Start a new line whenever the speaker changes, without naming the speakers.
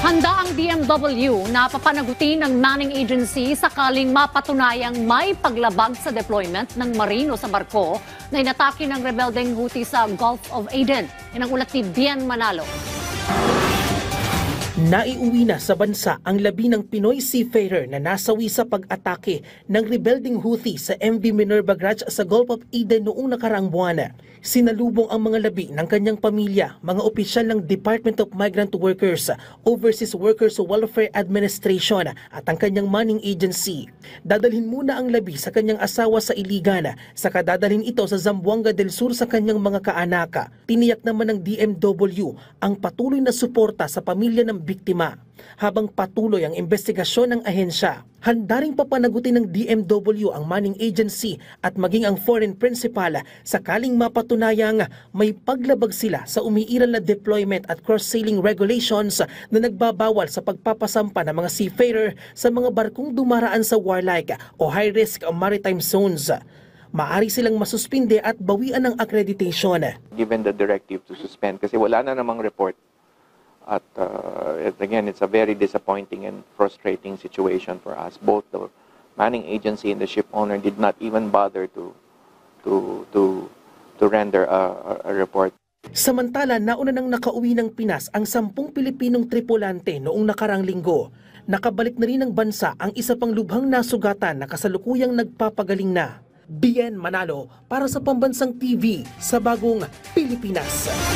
Handa ang DMW na papanagutin ng Manning Agency sakaling mapatunayang may paglabag sa deployment ng marino sa barko na inatake ng rebeldeng Houthi sa Gulf of Aden. Yan ang ulat ni Bien Manalo.
Naiuwi na sa bansa ang labi ng Pinoy seafarer na nasawi sa pag-atake ng rebelding Houthi sa MV Minerva Grudge sa Gulf of Aden noong nakaraang buwan. Sinalubong ang mga labi ng kanyang pamilya, mga opisyal ng Department of Migrant Workers, Overseas Workers Welfare Administration at ang kanyang Manning Agency. Dadalhin muna ang labi sa kanyang asawa sa Iligan, saka dadalhin ito sa Zamboanga del Sur sa kanyang mga kaanak. Tiniyak naman ng DMW ang patuloy na suporta sa pamilya ng biktima. Habang patuloy ang investigasyon ng ahensya, handa ring papanagutin ng DMW ang Manning Agency at maging ang foreign principal sakaling mapatunayang may paglabag sila sa umiiral na deployment at cross-sailing regulations na nagbabawal sa pagpapasampa ng mga seafarer sa mga barkong dumaraan sa warlike o high-risk maritime zones. Maari silang masuspinde at bawian ng accreditation.
Given the directive to suspend kasi wala na namang report. At again, it's a very disappointing and frustrating situation for us. Both the Manning Agency and the ship owner did not even bother to render a report.
Samantala, nauna nang nakauwi ng Pinas ang 10 Pilipinong tripulante noong nakarang linggo. Nakabalik na rin ng bansa ang isa pang lubhang nasugatan na kasalukuyang nagpapagaling na. Bien Manalo para sa Pambansang TV sa Bagong Pilipinas.